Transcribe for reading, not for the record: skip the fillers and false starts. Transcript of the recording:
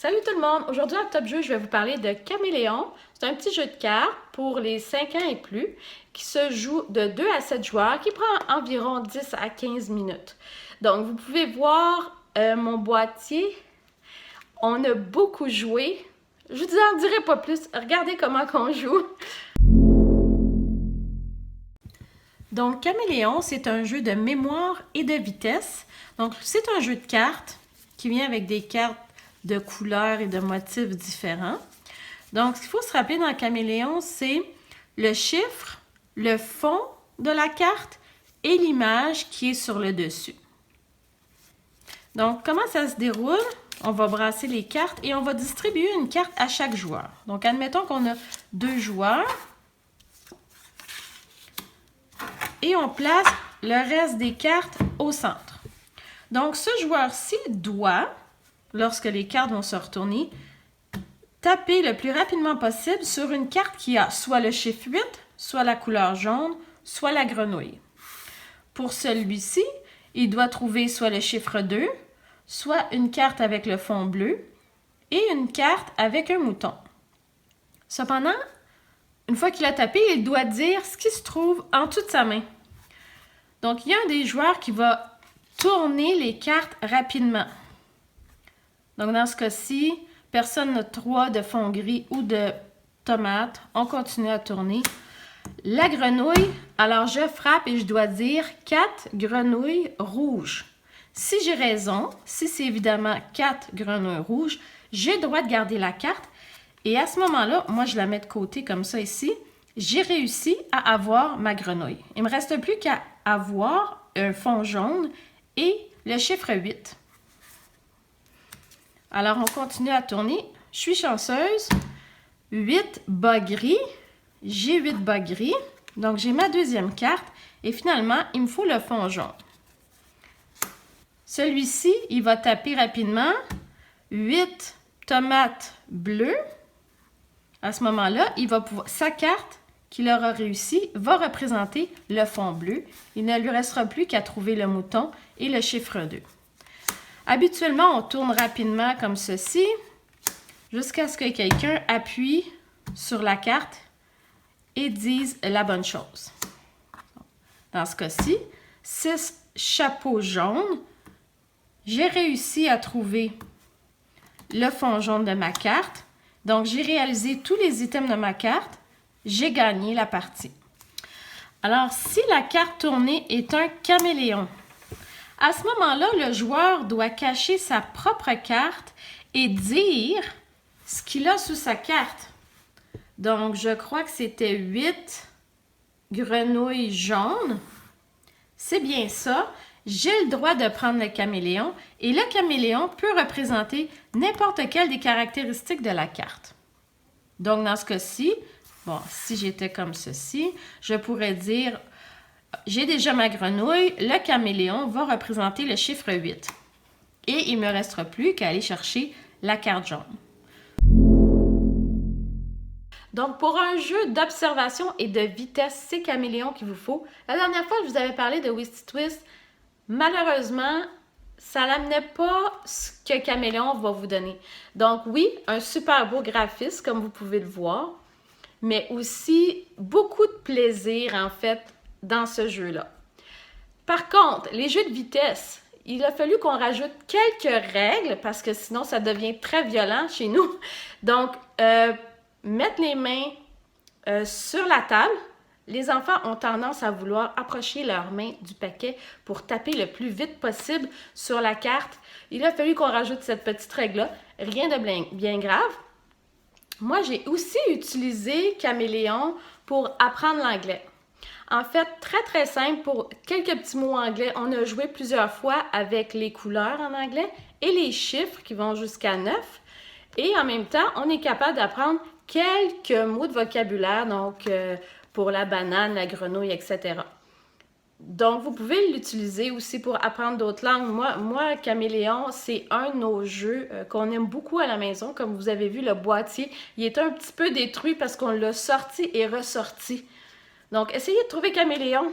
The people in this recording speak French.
Salut tout le monde! Aujourd'hui dans Top Jeu, je vais vous parler de Caméléon. C'est un petit jeu de cartes pour les 5 ans et plus qui se joue de 2 à 7 joueurs qui prend environ 10 à 15 minutes. Donc vous pouvez voir mon boîtier. On a beaucoup joué. Je vous en dirai pas plus. Regardez comment on joue. Donc Caméléon, c'est un jeu de mémoire et de vitesse. Donc c'est un jeu de cartes qui vient avec des cartes de couleurs et de motifs différents. Donc, ce qu'il faut se rappeler dans Caméléon, c'est le chiffre, le fond de la carte et l'image qui est sur le dessus. Donc, comment ça se déroule? On va brasser les cartes et on va distribuer une carte à chaque joueur. Donc, admettons qu'on a 2 joueurs et on place le reste des cartes au centre. Donc, ce joueur-ci doit, lorsque les cartes vont se retourner, taper le plus rapidement possible sur une carte qui a soit le chiffre 8, soit la couleur jaune, soit la grenouille. Pour celui-ci, il doit trouver soit le chiffre 2, soit une carte avec le fond bleu et une carte avec un mouton. Cependant, une fois qu'il a tapé, il doit dire ce qui se trouve en dessous de sa main. Donc, il y a un des joueurs qui va tourner les cartes rapidement. Donc, dans ce cas-ci, personne n'a 3 de fond gris ou de tomates. On continue à tourner. La grenouille, alors je frappe et je dois dire 4 grenouilles rouges. Si j'ai raison, si c'est évidemment 4 grenouilles rouges, j'ai le droit de garder la carte. Et à ce moment-là, moi, je la mets de côté comme ça ici. J'ai réussi à avoir ma grenouille. Il ne me reste plus qu'à avoir un fond jaune et le chiffre 8. Alors, on continue à tourner. Je suis chanceuse. 8 bas gris. J'ai 8 bas gris. Donc, j'ai ma deuxième carte. Et finalement, il me faut le fond jaune. Celui-ci, il va taper rapidement. 8 tomates bleues. À ce moment-là, il va pouvoir, sa carte qu'il aura réussi va représenter le fond bleu. Il ne lui restera plus qu'à trouver le mouton et le chiffre 2. Habituellement, on tourne rapidement comme ceci, jusqu'à ce que quelqu'un appuie sur la carte et dise la bonne chose. Dans ce cas-ci, 6 chapeaux jaunes. J'ai réussi à trouver le fond jaune de ma carte. Donc, j'ai réalisé tous les items de ma carte. J'ai gagné la partie. Alors, si la carte tournée est un caméléon, à ce moment-là, le joueur doit cacher sa propre carte et dire ce qu'il a sous sa carte. Donc, je crois que c'était 8 grenouilles jaunes. C'est bien ça. J'ai le droit de prendre le caméléon et le caméléon peut représenter n'importe quelle des caractéristiques de la carte. Donc, dans ce cas-ci, bon, si j'étais comme ceci, je pourrais dire... J'ai déjà ma grenouille, le caméléon va représenter le chiffre 8. Et il ne me restera plus qu'à aller chercher la carte jaune. Donc, pour un jeu d'observation et de vitesse, c'est Caméléon qu'il vous faut. La dernière fois, je vous avais parlé de Whisty Twist. Malheureusement, ça n'amenait pas ce que Caméléon va vous donner. Donc, oui, un super beau graphisme, comme vous pouvez le voir, mais aussi beaucoup de plaisir, en fait, dans ce jeu-là. Par contre, les jeux de vitesse, il a fallu qu'on rajoute quelques règles parce que sinon, ça devient très violent chez nous. Donc, mettre les mains sur la table. Les enfants ont tendance à vouloir approcher leurs mains du paquet pour taper le plus vite possible sur la carte. Il a fallu qu'on rajoute cette petite règle-là. Rien de bien grave. Moi, j'ai aussi utilisé Caméléon pour apprendre l'anglais. En fait, très simple, pour quelques petits mots anglais, on a joué plusieurs fois avec les couleurs en anglais et les chiffres qui vont jusqu'à 9. Et en même temps, on est capable d'apprendre quelques mots de vocabulaire, donc pour la banane, la grenouille, etc. Donc, vous pouvez l'utiliser aussi pour apprendre d'autres langues. Moi, Caméléon, c'est un de nos jeux qu'on aime beaucoup à la maison. Comme vous avez vu, le boîtier, il est un petit peu détruit parce qu'on l'a sorti et ressorti. Donc, essayez de trouver Caméléon.